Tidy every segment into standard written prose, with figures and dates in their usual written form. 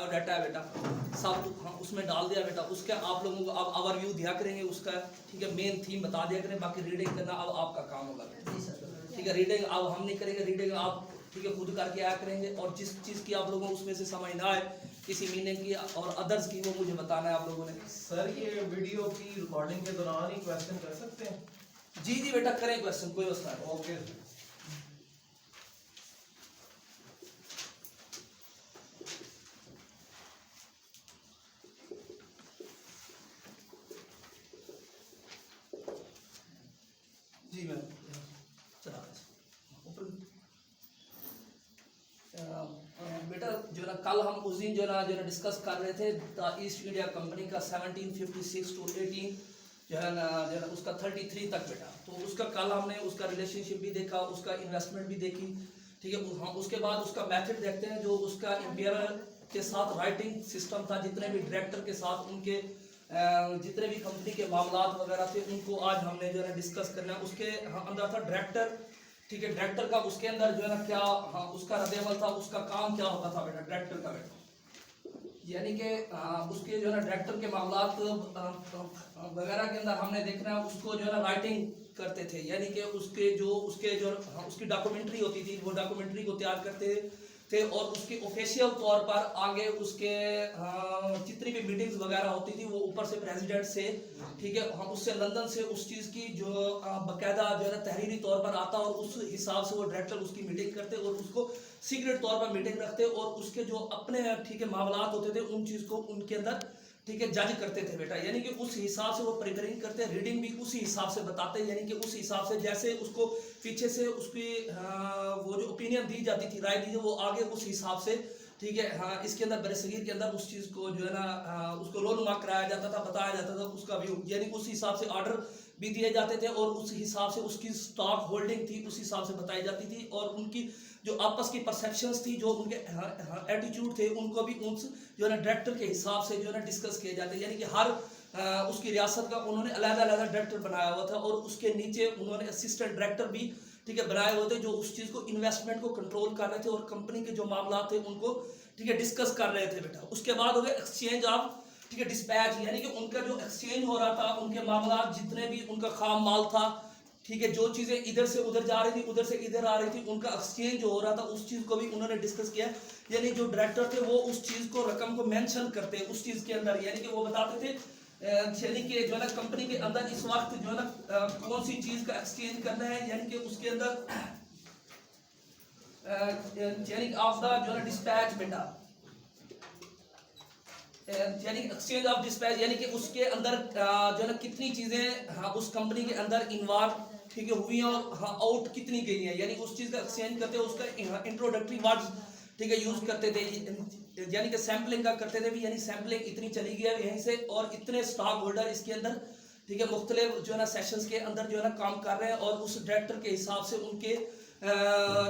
Biodata है बेटा, सब हाँ उसमें डाल दिया बेटा। उसका आप लोगों को अब ओवरव्यू दिया करेंगे उसका, ठीक है, मेन थीम बता दिया करें, बाकी रीडिंग करना अब आपका काम होगा, ठीक है। रीडिंग अब हम नहीं करेंगे, रीडिंग आप ठीक है खुद करके आया करेंगे। और जिस चीज़ की आप लोगों को उसमें से समझ ना आए, किसी मीनिंग की और अदर्स की, वो मुझे बताना है आप लोगों ने। सर ये वीडियो की रिकॉर्डिंग के दौरान ही क्वेश्चन कर सकते हैं? जी जी बेटा करें क्वेश्चन, कोई मसला नहीं। ओके। जी मैम चला बेटा जो ना कल हम उस दिन जो ना डिस्कस कर रहे थे द ईस्ट इंडिया कंपनी का 1756 टू 18 जो है ना उसका 33 तक बेटा। तो उसका कल हमने उसका रिलेशनशिप भी देखा, उसका इन्वेस्टमेंट भी देखी, ठीक है। हम उसके बाद उसका मेथड देखते हैं, जो उसका इंपीरियल के साथ राइटिंग सिस्टम था, जितने भी डायरेक्टर के साथ उनके जितने भी कंपनी के मामलात वगैरह थे, उनको आज हमने जो है डिस्कस करना है। उसके अंदर था डायरेक्टर, ठीक है। डायरेक्टर का उसके अंदर जो है ना क्या उसका रद्द-ए-अमल था, उसका काम क्या होता था बेटा डायरेक्टर का बेटा, यानी कि उसके जो है ना डायरेक्टर के मामलात वगैरह के अंदर हमने देखना है उसको जो है ना राइटिंग करते थे, यानी कि उसकी डॉक्यूमेंट्री होती थी, वो डॉक्यूमेंट्री को तैयार करते थे। और उसके ऑफिशियल तौर पर आगे उसके जितनी भी मीटिंग्स वगैरह होती थी, वो ऊपर से प्रेसिडेंट से, ठीक है, हम उससे लंदन से उस चीज़ की जो बाकायदा जो है ना तहरीरी तौर पर आता, और उस हिसाब से वो डायरेक्टर उसकी मीटिंग करते और उसको सीक्रेट तौर पर मीटिंग रखते, और उसके जो अपने ठीक है मामलात होते थे उन चीज़ को उनके अंदर ठीक है जज करते थे बेटा, यानी कि उस हिसाब से वो प्रिपेयरिंग करते, रीडिंग भी उसी हिसाब से बताते, यानी कि उस हिसाब से जैसे उसको पीछे से उसकी वो जो ओपिनियन दी जाती थी, राय दी, वो आगे उस हिसाब से, ठीक है। हाँ इसके अंदर बरसगीर के अंदर उस चीज़ को जो है ना उसको रोलमा कराया जाता था, बताया जाता था उसका व्यू, यानी उस हिसाब से ऑर्डर भी दिए जाते थे, और उस हिसाब से उसकी स्टॉक होल्डिंग थी उस हिसाब से बताई जाती थी, और उनकी जो आपस की परसेप्शंस थी, जो उनके एटीट्यूड थे, उनको भी उस जो है ना डायरेक्टर के हिसाब से जो है ना डिस्कस किए जाते, यानी कि हर उसकी रियासत का उन्होंने अलग-अलग डायरेक्टर बनाया हुआ था, और उसके नीचे उन्होंने असिस्टेंट डायरेक्टर भी ठीक है बनाए हुए थे, जो उस चीज़ को इन्वेस्टमेंट को कंट्रोल कर रहे थे और कंपनी के जो मामला थे उनको ठीक है डिस्कस कर रहे थे बेटा। उसके बाद हो गया एक्सचेंज ऑफ ठीक है डिस्पैच, यानी कि उनका जो एक्सचेंज हो रहा था, उनके मामला जितने भी उनका खाम माल था, ठीक है, जो चीज़ें इधर से उधर जा रही थी, उधर से इधर आ रही थी, उनका एक्सचेंज हो रहा था, उस चीज़ को भी उन्होंने डिस्कस किया। यानी जो डायरेक्टर थे वो उस चीज़ को रकम को मेंशन करते उस चीज़ के अंदर, यानी कि वो बताते थे यानी कि जो है ना कंपनी के अंदर इस वक्त जो है ना कौन सी चीज़ का एक्सचेंज करना है, यानी कि उसके अंदर यानी ऑफ द जो है डिस्पैच बेटा, यानी एक्सचेंज ऑफ डिस्पैच, यानी कि उसके अंदर जो है ना कितनी चीज़ें उस कंपनी के अंदर इन्वॉल्व ठीक है हुई हैं और आउट कितनी गई हैं, यानी उस चीज़ का एक्सचेंज करते हैं। उसका इंट्रोडक्टरी वर्ड्स ठीक है यूज़ करते थे, यानी कि सैम्पलिंग का करते थे भी, यानी सैम्पलिंग इतनी चली गई है यहीं से, और इतने स्टॉक होल्डर इसके अंदर ठीक है मुख्तलिफ जो है ना सेशंस के अंदर जो है ना काम कर रहे हैं, और उस डायरेक्टर के हिसाब से उनके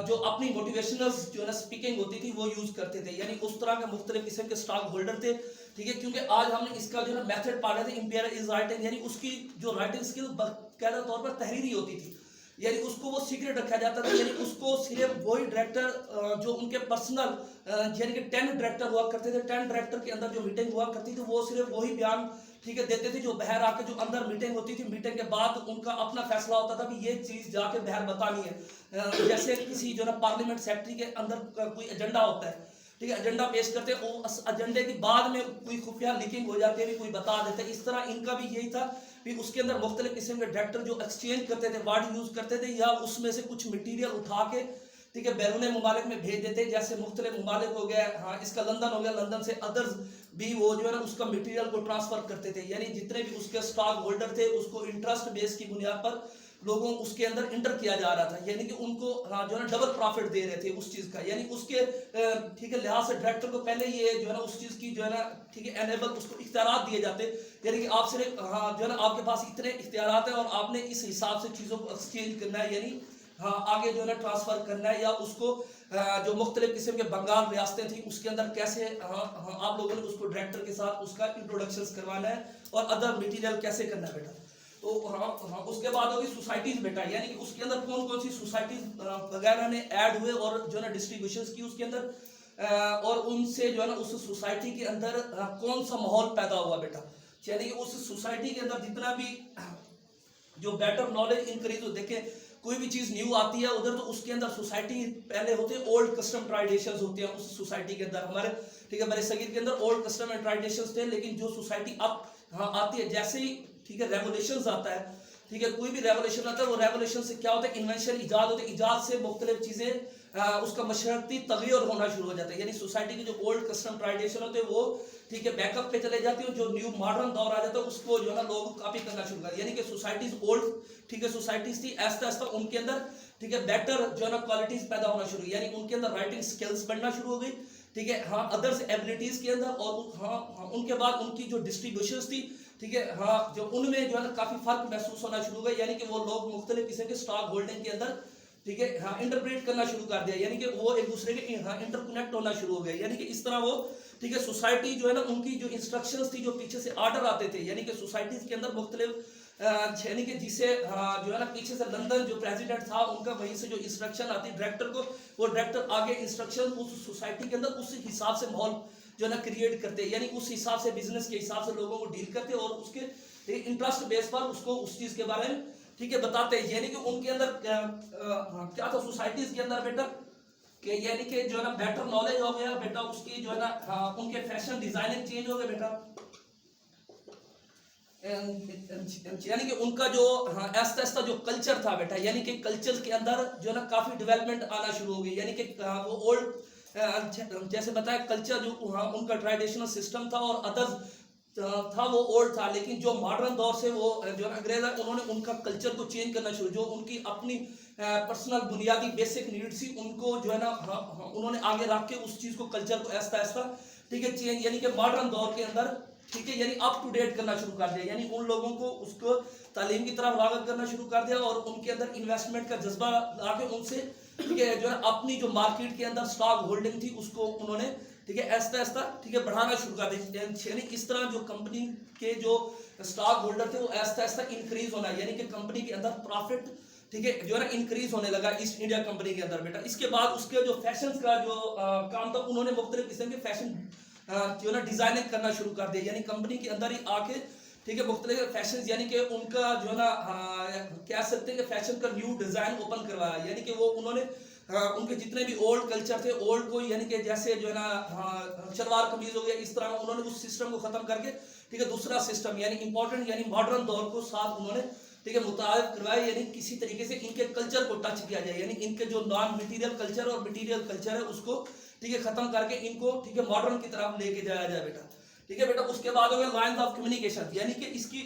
जो अपनी मोटिवेशनल जो है ना स्पीकिंग होती थी वो यूज़ करते थे, यानी उस तरह के मुख्तलिफ किस्म के स्टॉक होल्डर थे, ठीक है। क्योंकि आज हमने इसका जो है ना मेथड पढ़ रहे थे, इंपीरियल इज राइटिंग, यानी उसकी जो राइटिंग स्किल बाकायदा तौर पर तहरीरी होती थी, यानी उसको वो सीक्रेट रखा जाता था, यानी उसको सिर्फ वही डायरेक्टर जो उनके पर्सनल यानी कि 10 डायरेक्टर हुआ करते थे, 10 डायरेक्टर के अंदर जो मीटिंग हुआ करती थी, वो सिर्फ वही बयान ठीक है देते थे, जो बाहर आके जो अंदर मीटिंग होती थी, मीटिंग के बाद उनका अपना फैसला होता था कि ये चीज़ जाके बाहर बतानी है। जैसे किसी जो ना पार्लियामेंट सेक्रेटरी के अंदर कोई एजेंडा होता है, ठीक है, एजेंडा पेश करते हैं, उस एजेंडे के बाद में कोई खुफिया लीकिंग हो जाती है, भी कोई बता देते हैं। इस तरह इनका भी यही था कि उसके अंदर मुख्तलिफ किस्म के डायरेक्टर जो एक्सचेंज करते थे, वर्ड यूज़ करते थे, या उसमें से कुछ मटीरियल उठा के ठीक है बैरून मुमालिक में भेज देते, जैसे मुख्तलिफ मुमालिक हो गया, हाँ इसका लंदन हो गया, लंदन से अदर्स भी वो जो है ना उसका मटीरियल को ट्रांसफ़र करते थे, यानी जितने भी उसके स्टॉक होल्डर थे उसको इंटरेस्ट बेस की बुनियाद पर लोगों उसके अंदर इंटर किया जा रहा था, यानी कि उनको हाँ जो है ना डबल प्रॉफिट दे रहे थे उस चीज़ का, यानी उसके ठीक है लिहाज से डायरेक्टर को पहले ये जो है ना उस चीज़ की जो है ना ठीक है एनेबल उसको इख्तियारात दिए जाते, यानी कि आप सिर्फ हाँ जो है ना आपके पास इतने इख्तियारात हैं और आपने इस हिसाब से चीज़ों को एक्सचेंज करना है, यानी हाँ आगे जो है ना ट्रांसफ़र करना है, या उसको जो मुख्तलिफ किस्म के बंगाल रियासतें थी उसके अंदर कैसे आप लोगों ने उसको डायरेक्टर के साथ उसका इंट्रोडक्शन करवाना है और अदर मटीरियल कैसे करना है बेटा। तो हाँ उसके बाद होगी सोसाइटीज़ बेटा, यानी कि उसके अंदर कौन कौन सी सोसाइटीज़ वगैरह ने ऐड हुए और जो है ना डिस्ट्रीब्यूशन की उसके अंदर, और उनसे जो है ना उस सोसाइटी के अंदर कौन सा माहौल पैदा हुआ बेटा, यानी कि उस सोसाइटी के अंदर जितना भी जो बेटर नॉलेज इंक्रीज हो, देखें कोई भी चीज न्यू आती है उधर तो उसके अंदर सोसाइटी पहले होते हैं ओल्ड कस्टम ट्रेडिशंस होते हैं उस सोसाइटी के अंदर हमारे, ठीक है, बड़े सगीर के अंदर ओल्ड कस्टम एंड ट्रेडिशंस थे, लेकिन जो सोसाइटी अब आती है जैसे ही, ठीक है, रेवोल्यूशन आता है, ठीक है, कोई भी रेवोल्यूशन आता है, वो रेवोल्यूशन से क्या होता है, इन्वेंशन इजाद होते हैं, इजाद से मुख्तलिफ चीजें उसका मशरती तगय्युर होना शुरू हो जाता है, यानी सोसाइटी के जो ओल्ड कस्टम ट्रेडिशन होते हैं वो, ठीक है, बैकअप पे चले जाती है, जो न्यू मॉडर्न दौर आ जाता है उसको जो है ना लोग कॉपी करना शुरू कर, यानी कि सोसाइटीज ओल्ड, ठीक है, सोसाइटीज थी, ऐसा ऐसा उनके अंदर, ठीक है, बेटर जो है ना क्वालिटीज पैदा होना शुरू, यानी उनके अंदर राइटिंग स्किल्स बढ़ना शुरू हो गई, ठीक है, हाँ, अदर्स एबिलिटीज के अंदर, और हाँ उनके बाद उनकी जो डिस्ट्रीब्यूशन थी, ठीक है, हाँ, जो उनमें जो है ना काफी फर्क महसूस होना शुरू हो गया, यानी कि वो लोग मुख्तलिफ किस्म के स्टॉक होल्डिंग के अंदर, ठीक है, हाँ, इंटरप्रेट करना शुरू कर दिया, यानी कि वो एक दूसरे के इंटरकनेक्ट होना शुरू हो गए, यानी कि इस तरह वो, ठीक है, सोसाइटी जो है ना उनकी जो इंस्ट्रक्शंस थी, जो पीछे से ऑर्डर आते थे, यानी कि सोसाइटीज के अंदर मुख्तलिफ यानी कि जिसे जो है ना पीछे से लंदन जो प्रेसिडेंट था उनका वहीं से जो इंस्ट्रक्शन आती डायरेक्टर को, वो डायरेक्टर आगे इंस्ट्रक्शन उस सोसाइटी के अंदर उस हिसाब से माहौल जो है ना क्रिएट करते हैं, यानी उस हिसाब से बिजनेस के हिसाब से लोगों को डील करते हैं और उसके इंटरेस्ट बेस पर उसको उस चीज के बारे में, ठीक है, बताते हैं, यानी कि उनके अंदर क्या था सोसाइटीज के अंदर बेटा कि यानी कि जो है ना बेटर नॉलेज हो गया बेटा, उसकी जो है ना उनके फैशन डिजाइनिंग चेंज हो गए बेटा, यानी कि उनका जो ऐसा ऐसा जो कल्चर था बेटा, यानी कि कल्चर के अंदर जो है ना काफी डेवलपमेंट आना शुरू हो गई, यानी कि वो ओल्ड जैसे बताया कल्चर जो उनका ट्रेडिशनल सिस्टम था और अदर्स था वो ओल्ड था, लेकिन जो मॉडर्न दौर से वो जो है अंग्रेज है उन्होंने उनका कल्चर को चेंज करना शुरू, जो उनकी अपनी पर्सनल बुनियादी बेसिक नीड्स थी उनको जो है ना उन्होंने आगे रख के उस चीज को कल्चर को ऐसा ऐसा, ठीक है, चेंज, यानी कि मॉडर्न दौर के अंदर, ठीक है, यानी अप टू डेट करना शुरू कर दिया, यानी उन लोगों को उसको तालीम की तरफ राग़िब करना शुरू कर दिया और उनके अंदर इन्वेस्टमेंट का जज्बा लाके उनसे, ठीक है, जो है अपनी जो मार्केट के अंदर स्टॉक होल्डिंग थी उसको उन्होंने, ठीक है, ऐसा ऐसा, ठीक है, बढ़ाना शुरू कर दिया, यानी इस तरह जो कंपनी के जो स्टॉक होल्डर थे वो ऐसा ऐसा इंक्रीज होना, यानी कि कंपनी के अंदर प्रॉफिट, ठीक है, जो है ना इंक्रीज होने लगा ईस्ट इंडिया कंपनी के अंदर बेटा। इसके बाद उसके जो फैशन का जो काम था उन्होंने मुख्तलिफ किस्म के फैशन जो ना डिजाइनिंग करना शुरू कर दिया, यानी कंपनी के अंदर ही आके, ठीक है, मुख्तलिफ फैशन, यानी कि उनका जो है ना कह सकते हैं कि फैशन का न्यू डिजाइन ओपन करवाया, यानी कि वो उन्होंने उनके जितने भी ओल्ड कल्चर थे ओल्ड को, यानी कि जैसे जो है ना शलवार कमीज हो गया, इस तरह उन्होंने उस सिस्टम को खत्म करके, ठीक है, दूसरा सिस्टम यानी इंपॉर्टेंट यानी मॉडर्न दौर को साथ उन्होंने, ठीक है, मुताबिक करवाया, यानी किसी तरीके से इनके कल्चर को टच किया जाए, यानी इनके जो नॉन मटीरियल कल्चर और मटीरियल कल्चर है उसको, ठीक है, खत्म करके इनको, ठीक है, मॉडर्न की तरफ लेके जाया जाए बेटा, ठीक है बेटा। उसके बाद हो गया लाइंस ऑफ कम्युनिकेशन, यानी कि इसकी,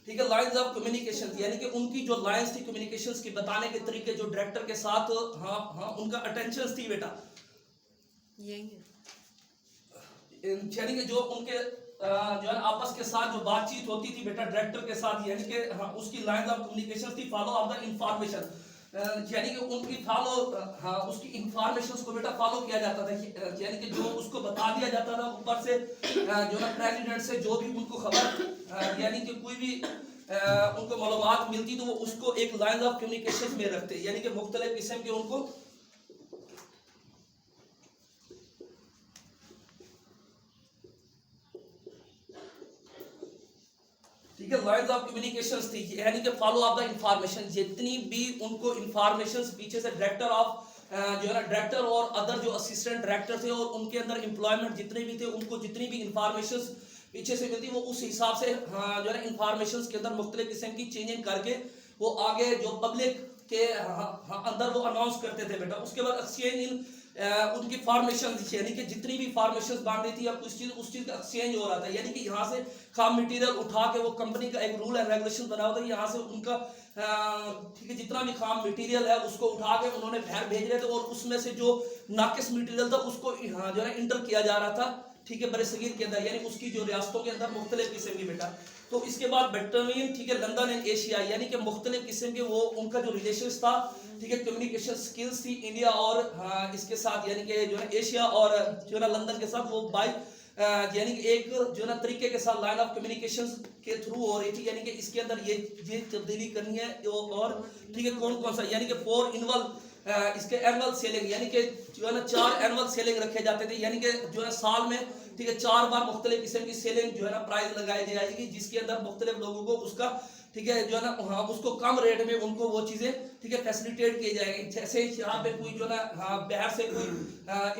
ठीक है, लाइंस ऑफ कम्युनिकेशन, यानी कि उनकी जो लाइंस थी कम्युनिकेशंस की बताने के तरीके जो डायरेक्टर के साथ उनका अटेंशन थी बेटा, यानी कि जो उनके जो है आपस के साथ जो बातचीत होती थी बेटा डायरेक्टर के साथ, यानी कि उसकी लाइंस ऑफ कम्युनिकेशन थी फॉलो ऑफ द इंफॉर्मेशन, यानी कि उनकी फॉलो उसकी इंफॉर्मेशन को बेटा फॉलो किया जाता था, यानी कि जो उसको बता दिया जाता था ऊपर से जो ना प्रेसिडेंट से जो भी उनको खबर यानी कि कोई भी उनको मालूमात मिलती तो वो उसको एक लाइन ऑफ कम्युनिकेशन में रखते, यानी कि मुख्तलिफ किस्म के उनको, ठीक है, लाइंस ऑफ कम्युनिकेशंस थी, यानी कि फॉलो ऑफ द इंफॉर्मेशन, जितनी भी उनको इंफॉर्मेशंस पीछे से डायरेक्टर ऑफ जो है ना डायरेक्टर और अदर जो असिस्टेंट डायरेक्टर थे और उनके अंदर एम्प्लॉयमेंट जितने भी थे उनको जितनी भी इंफॉर्मेशंस पीछे से मिलती वो उस हिसाब से जो है ना इंफॉर्मेशंस के अंदर मुख्तलिफ किस्म की चेंजिंग करके वो आगे जो पब्लिक के अंदर वो अनाउंस करते थे बेटा। उसके बाद एक्सचेंज इन उनकी फॉर्मेशन, यानी कि जितनी भी फॉर्मेशन बांध रही थी या कुछ चीज उस चीज का एक्सचेंज हो रहा था, यानी कि यहाँ से खाम मटेरियल उठा के वो कंपनी का एक रूल एंड रेगुलेशन बना हुआ था, यहाँ से उनका ठीक है जितना भी खाम मटेरियल है उसको उठा के उन्होंने बाहर भेज रहे थे और उसमें से जो नाकिस मटेरियल था उसको जो है इंटर किया जा रहा था, ठीक है, बड़े सगीर के अंदर, यानी उसकी जो रियासतों के अंदर मुख्तलिफ किस्म की बेटा। तो इसके बाद बेटरमीन, ठीक है, लंदन एंड एशिया, यानी कि मुख्तलिफ किस्म के वो उनका जो रिलेशन था, ठीक है, कम्युनिकेशन स्किल्स थी इंडिया और इसके साथ, यानी कि जो है एशिया और जो है लंदन के साथ वो बाई यानी कि एक जो ना तरीके के साथ लाइन ऑफ कम्युनिकेशन के थ्रू हो रही थी, यानी कि इसके अंदर ये तब्दीली करनी है और ठीक है कौन कौन सा, यानी कि 4 इनवॉल्व इसके एनुअल सेलिंग यानी कि जो है ना 4 एनुअल सेलिंग रखे जाते थे, यानी कि जो है साल में ठीक है 4 बार मुख्तलिफ किस्म की सेलिंग जो है ना प्राइस लगाई जाएगी, जिसके अंदर मुख्तलिफ लोगों को उसका ठीक है जो है ना हाँ उसको कम रेट में उनको वो चीज़ें ठीक है फैसिलिटेट किए जाएंगे। जैसे यहाँ पे कोई जो ना हाँ बाहर से कोई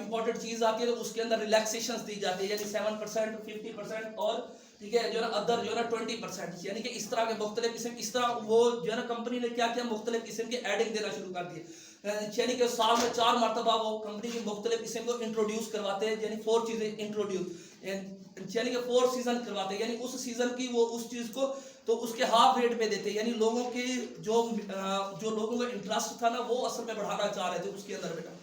इंपॉर्टेंट चीज़ आती है तो उसके अंदर रिलैक्सेशन दी जाती है, यानी 7%, 50% और ठीक है जो है ना अदर जो है ना 20%, यानी कि इस तरह के मुख्तलिफ किस्म इस तरह वो जो है ना कंपनी ने क्या किया मुख्तलिफ किस्म के एडिंग देना शुरू कर दिए, यानी कि साल में 4 मरतबा वो कंपनी की मुख्तलिफ किस्म को इंट्रोड्यूस करवाते हैं, यानी 4 चीज़ें इंट्रोड्यूस यानी कि 4 सीजन करवाते हैं, यानी उस सीजन की वो उस चीज़ को तो उसके हाफ रेट पे देते हैं, यानी लोगों के जो लोगों का इंटरेस्ट था ना वो असल में बढ़ाना चाह रहे थे उसके अंदर बेटा।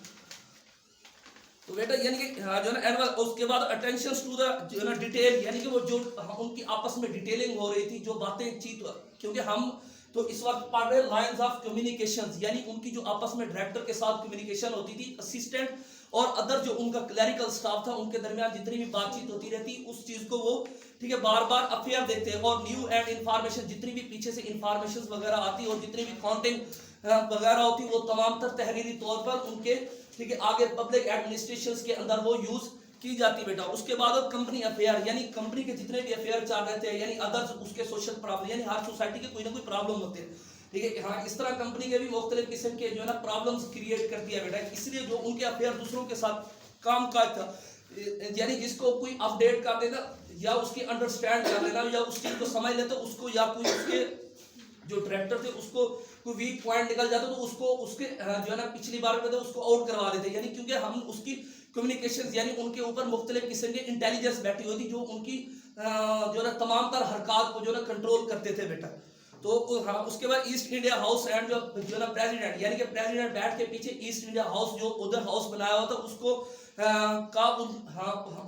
तो बेटा यानी कि हाँ जो ना एनुअल, उसके बाद अटेंशन टू द जो ना डिटेल, यानी कि वो जो उनकी आपस में डिटेलिंग हो रही थी जो बातें चीज, क्योंकि हम तो इस वक्त पढ़ रहे लाइंस ऑफ कम्युनिकेशन, यानी उनकी जो आपस में डायरेक्टर के साथ कम्युनिकेशन होती थी, असिस्टेंट और अदर जो उनका क्लरिकल स्टाफ था उनके दरमियान जितनी भी बातचीत होती रहती उस चीज को वो ठीक है बार बार अफेयर देखते हैं, और न्यू एंड इंफॉर्मेशन जितनी भी पीछे से इंफॉर्मेशन वगैरह आती और जितनी भी कंटेंट वगैरह होती वो तमाम तर तहरीरी तौर पर उनके ठीक है आगे पब्लिक एडमिनिस्ट्रेशन के अंदर वो यूज की जाती बेटा। उसके बाद कंपनी अफेयर, यानी कंपनी के जितने भी अफेयर चल रहे थे, यानी अदर्स उसके सोशल प्रॉब्लम, यानी हर सोसाइटी के कोई ना कोई प्रॉब्लम होते हैं ठीक है हाँ, इस तरह कंपनी के भी मुख्तलिफ किस्म के जो है ना प्रॉब्लम्स क्रिएट कर दिया बेटा, इसलिए जो उनके अफेयर दूसरों के साथ काम काज था, यानी जिसको कोई अपडेट कर देना या उसकी अंडरस्टैंड कर लेना या उस चीज को समझ लेते उसको, या कोई उसके जो डायरेक्टर थे उसको कोई वीक पॉइंट निकल जाता तो उसको उसके जो है ना पिछली बार में तो उसको आउट करवा देते, यानी क्योंकि हम उसकी कम्युनिकेशन यानी उनके ऊपर मुख्तलिफ किस्म के इंटेलिजेंस बैठी होती जो उनकी जो ना तमाम तर हरकत को जो ना कंट्रोल करते थे बेटा। तो हाँ उसके बाद ईस्ट इंडिया हाउस एंड जो ना प्रेसिडेंट, यानी कि प्रेसिडेंट बैठ के पीछे ईस्ट इंडिया हाउस जो उधर हाउस बनाया हुआ था उसको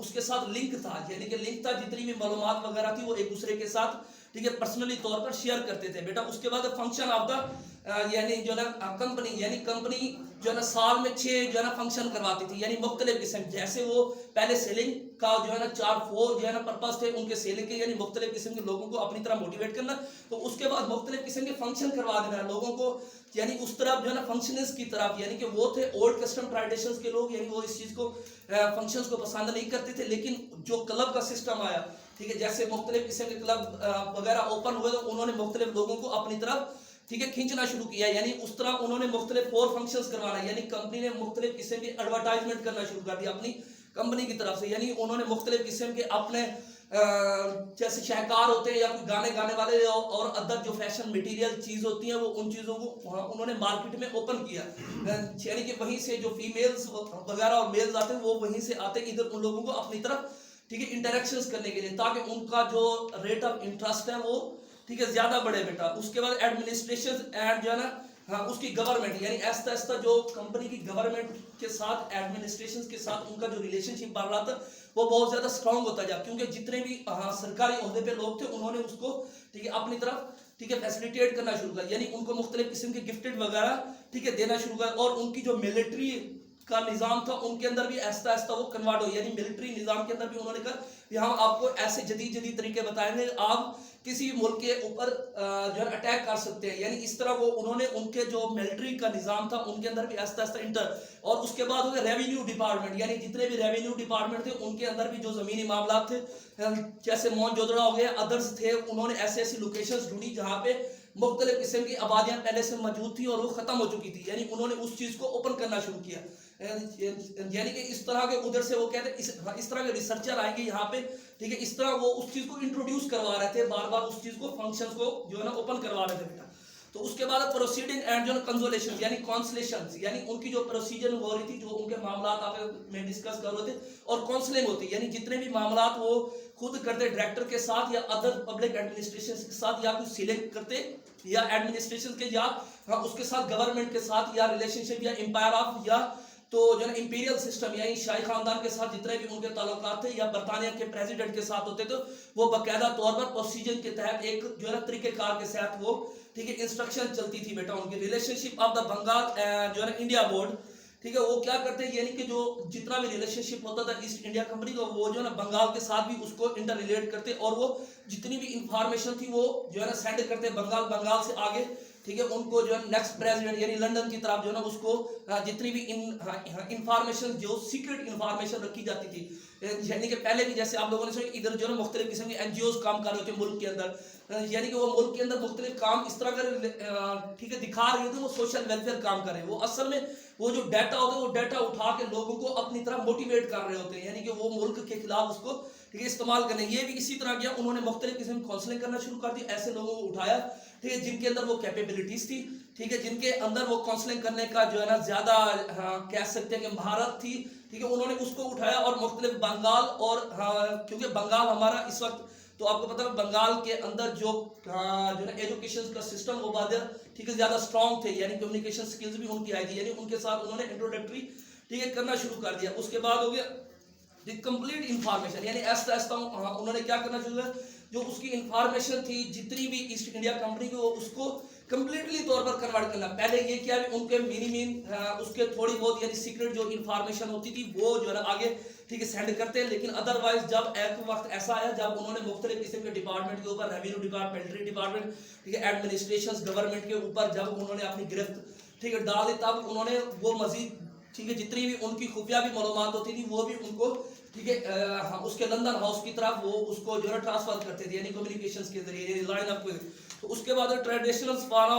उसके साथ लिंक था, यानी कि लिंक था जितनी भी मालूमात वगैरह थी वो एक दूसरे के साथ ठीक है पर्सनली तौर पर शेयर करते थे बेटा। उसके बाद फंक्शन ऑफ द यानी जो ना कंपनी, यानी कंपनी जो ना साल में 6 जो है ना फंक्शन करवाती थी, यानी मुख्तलिफ किस्म, जैसे वो पहले सेलिंग का जो है ना 4 जो है ना पर्पस थे उनके सेलिंग के, यानी मुख्तलिफ किस्म के लोगों को अपनी तरह मोटिवेट करना, तो उसके बाद मुख्तलिफ किस्म के फंक्शन करवा देना लोगों को, यानी उस तरफ जो है ना फंक्शनर्स की तरफ, यानी कि वो थे ओल्ड कस्टम ट्रेडिशंस के लोग, यानी वो इस चीज़ को फंक्शंस को पसंद नहीं करते थे, लेकिन जो क्लब का सिस्टम आया ठीक है जैसे मुख्तलिफ किस्म के क्लब वगैरह ओपन हुए तो उन्होंने मुख्तलिफ लोगों को अपनी तरफ ठीक है खींचना शुरू किया, यानी उस तरह उन्होंने मुख्तलिफ 4 फंक्शंस करवाना, यानी कंपनी ने मुख्तलिफ किस्म की एडवर्टाइजमेंट करना शुरू कर दिया अपनी कंपनी की तरफ से, यानी उन्होंने मुख्तलिफ किस्म के अपने जैसे शाहकार होते हैं या कोई गाने गाने वाले और अदर जो फैशन मटेरियल चीज़ होती है वो उन चीज़ों को उन्होंने मार्केट में ओपन किया, यानी कि वहीं से जो फीमेल्स वगैरह और मेल्स आते हैं वो वहीं से आते हैं इधर उन लोगों को अपनी तरफ ठीक है इंटरेक्शंस करने के लिए, ताकि उनका जो रेट ऑफ इंटरेस्ट है वो ठीक है ज्यादा बढ़े बेटा। उसके बाद एडमिनिस्ट्रेशन एंड जो है ना हाँ उसकी गवर्नमेंट, यानी आहिस्ता आहिस्ता जो कंपनी की गवर्नमेंट के साथ एडमिनिस्ट्रेशन के साथ उनका जो रिलेशनशिप बढ़ रहा था वो बहुत ज्यादा स्ट्रांग होता जा, क्योंकि जितने भी सरकारी ओहदे पे लोग थे उन्होंने उसको ठीक है अपनी तरफ ठीक है फैसिलिटेट करना शुरू किया, यानी उनको मुख्तलिफ किस्म के गिफ्टेड वगैरह ठीक है देना शुरू किया, और उनकी जो मिलिट्री का निज़ाम था उनके अंदर भी आहिस्ता आहिस्ता वो कन्वर्ट हो, यानी मिलिट्री निज़ाम के अंदर भी उन्होंने कहा यहाँ आपको ऐसे जदीद जदीद तरीके बताएंगे आप किसी मुल्क के ऊपर जो है अटैक कर सकते हैं, यानी इस तरह वो उन्होंने उनके जो मिलिट्री का निज़ाम था उनके अंदर भी आहिस्ता आहिस्ता इंटर, और उसके बाद हो गया रेवेन्यू डिपार्टमेंट, यानी जितने भी रेवेन्यू डिपार्टमेंट थे उनके अंदर भी जो ज़मीनी मामला थे जैसे मोहनजोदड़ो हो गया अदर्स थे, उन्होंने ऐसी ऐसी लोकेशंस ढूंढी जहाँ पे मुख्तलिफ किस्म की आबादियाँ पहले से मौजूद थी और वो ख़त्म हो चुकी थी, यानी उन्होंने उस चीज़ को ओपन करना शुरू किया, यानी कि इस तरह के उधर से वो कहते हैं इस तरह के रिसर्चर आएंगे यहाँ पे ठीक है, इस तरह वो उस चीज़ को इंट्रोड्यूस करवा रहे थे बार बार उस चीज़ को फंक्शंस को जो है ना ओपन करवा रहे थे बेटा। तो उसके बाद प्रोसीडिंग एंड जो कंसोलेशन यानी कॉन्सलेशन, यानी उनकी जो प्रोसीजर हो रही थी जो उनके मामला आप में डिस्कस कर रहे थे, और काउंसलिंग होती यानी जितने भी मामला वो खुद करते डायरेक्टर के साथ या अदर पब्लिक एडमिनिस्ट्रेशन के साथ या कुछ सिलेक्ट करते या एडमिनिस्ट्रेशन के या उसके साथ गवर्नमेंट के साथ या रिलेशनशिप या एम्पायर ऑफ या तो जो है इंपीरियल सिस्टम यानी शाही खानदान के साथ जितने भी उनके ताल्लुकात थे या बरतानिया के प्रेसिडेंट के साथ होते तो वो बाकायदा तौर पर प्रोसीजर के तहत एक जो है तरीकेकार के साथ वो ठीक है इंस्ट्रक्शन चलती थी बेटा। उनकी रिलेशनशिप ऑफ द बंगाल जो है इंडिया बोर्ड ठीक है वो क्या करते हैं, यानी कि जो जितना भी रिलेशनशिप होता था ईस्ट इंडिया कंपनी का वो जो है ना बंगाल के साथ भी उसको इंटर रिलेट करते और वो जितनी भी इंफॉर्मेशन थी वो जो है ना सेंड करते बंगाल से आगे ठीक है उनको जो है नेक्स्ट प्रेसिडेंट यानी लंदन की तरफ जो है ना उसको जितनी भी इंफॉर्मेशन जो सीक्रेट इंफॉर्मेशन रखी जाती थी, यानी कि पहले भी जैसे आप लोगों ने सुना इधर जो है मुख्तलिफ किस्म की एनजीओ काम कर रहे थे मुल्क के अंदर, यानी कि वो मुल्क के अंदर मुख्तलिफ काम इस तरह कर ठीक है दिखा रहे होते, वो सोशल वेलफेयर काम कर रहे हैं, वो असल में वो जो डाटा होता है वो डाटा उठा के लोगों को अपनी तरफ मोटिवेट कर रहे होते हैं, यानी कि वो मुल्क के खिलाफ उसको ठीक है इस्तेमाल करने। ये भी इसी तरह किया, उन्होंने मुख्तलिफ किस्म की काउंसलिंग करना शुरू कर दी, ऐसे लोगों को उठाया ठीक है जिनके अंदर वो कैपेबिलिटीज थी, ठीक है जिनके अंदर वो काउंसलिंग करने का जो है ना ज्यादा कह सकते हैं कि महारत थी, ठीक है उन्होंने उसको उठाया और मुख्तलिफ बंगाल और क्योंकि बंगाल हमारा इस वक्त तो आपको पता है बंगाल के अंदर जो ना एजुकेशन का सिस्टम वो बाद ठीक है ज्यादा स्ट्रॉन्ग थे, यानी कम्युनिकेशन स्किल्स भी उनकी आई थी, यानी उनके साथ उन्होंने इंट्रोडक्टरी ठीक है करना शुरू कर दिया। उसके बाद हो गया कंप्लीट इंफॉर्मेशन, यानी ऐसा ऐसा उन्होंने क्या करना शुरू किया, जो उसकी इंफॉर्मेशन थी जितनी भी ईस्ट इंडिया कंपनी की उसको कंप्लीटली तौर पर कन्वर्ट करना। पहले ये किया उनके उसके थोड़ी बहुत यानी सीक्रेट जो इंफॉर्मेशन होती थी वो जो है ना आगे ठीक है सेंड करते हैं, लेकिन अदरवाइज जब एक वक्त ऐसा आया जब उन्होंने मुख्तलिफ किस्म के डिपार्टमेंट के ऊपर रेवेन्यू डिपार्टमेंट, मिलिट्री डिपार्टमेंट ठीक है एडमिनिस्ट्रेशन गवर्नमेंट के ऊपर जब उन्होंने अपनी गिरफ्त ठीक है डाल दी, तब उन्होंने वो मजीद ठीक है जितनी भी उनकी खुफिया भी मालूमात होती थी वो भी उनको ठीक है उसके लंदन हाउस की तरफ वो उसको जो है ट्रांसफर करते थे, यानी कम्युनिकेशंस के जरिए लाइन अप। तो उसके बाद ट्रेडिशनल फॉर्म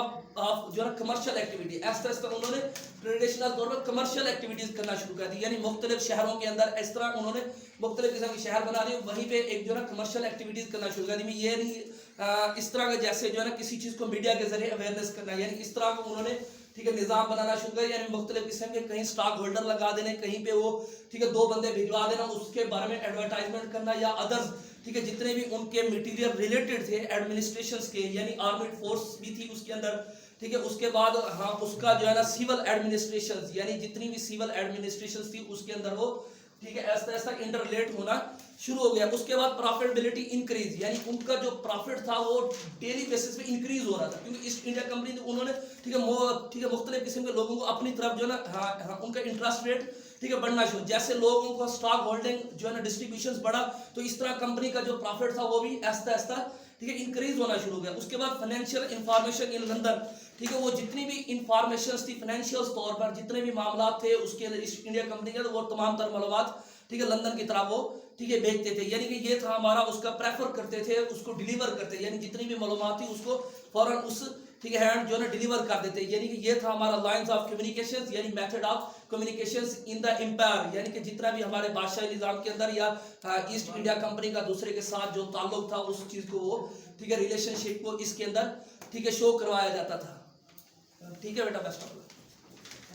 ऑफ जो है कमर्शियल एक्टिविटी, ऐसा ऐसा उन्होंने ट्रेडिशनल तौर पर कमर्शियल एक्टिविटीज करना शुरू कर दी, यानी मुख्तलिफ शहरों के अंदर इस तरह उन्होंने मुख्तलिफ किस्म के शहर बना दिए, वहीं पे एक जो है कमर्शियल एक्टिविटीज करना शुरू कर दी। ये नहीं इस तरह का जैसे जो है ना किसी चीज को मीडिया के जरिए अवेयरनेस करना, यानी इस तरह को उन्होंने ठीक है निज़ाम बनाना शुरू किया, यानी मुख्तलिफ किस्म के कहीं स्टॉक होल्डर लगा देने, कहीं पे वो ठीक है 2 बंदे भिजवा देना, उसके बारे में एडवर्टाइजमेंट करना या अदर्स ठीक है जितने भी उनके मटेरियल रिलेटेड थे एडमिनिस्ट्रेशंस के, यानी आर्मेड फोर्स भी थी उसके अंदर ठीक है। उसके बाद उसका जो है ना सिविल एडमिनिस्ट्रेशंस, यानी जितनी भी सिविल एडमिनिस्ट्रेशंस थी उसके अंदर वो ठीक है ऐसा ऐसा इंटरलेट होना शुरू हो गया। उसके बाद प्रॉफिटेबिलिटी इंक्रीज, यानी उनका जो प्रॉफिट था वो डेली बेसिस पे इंक्रीज हो रहा था, क्योंकि ईस्ट इंडिया कंपनी उन्होंने ठीक है मुख्तलिफ किस्म के लोगों को अपनी तरफ जो है ना उनका इंटरेस्ट रेट ठीक है बढ़ना शुरू, जैसे लोगों को स्टॉक होल्डिंग जो है ना डिस्ट्रीब्यूशन बढ़ा तो इस तरह कंपनी का जो प्रॉफिट था वो भी ऐसा ऐसा ठीक है इंक्रीज होना शुरू हो गया। उसके बाद फाइनेंशियल इंफॉर्मेशन इन लंदन, ठीक है वो जितनी भी इंफॉर्मेशन थी फाइनेंशियल तौर पर जितने भी मामला थे उसके अंदर ईस्ट इंडिया कंपनी के वो तमाम तर मालूमात ठीक है लंदन की तरफ वो ठीक है भेजते थे, यानी कि ये था हमारा उसका प्रेफर करते थे, उसको डिलीवर करते, यानी जितनी भी मालूमात थी उसको फौरन उस ठीक है हैंड जो है ना डिलीवर कर देते, यानी कि ये था हमारा लाइंस ऑफ कम्युनिकेशंस, यानी method of communications in the empire, यानी कि जितना भी हमारे बादशाही निजाम के अंदर या ईस्ट इंडिया कंपनी का दूसरे के साथ जो ताल्लुक था उस चीज को वो ठीक है रिलेशनशिप को इसके अंदर ठीक है शो करवाया जाता था। ठीक है बेटा, बेस्ट ऑफ लक।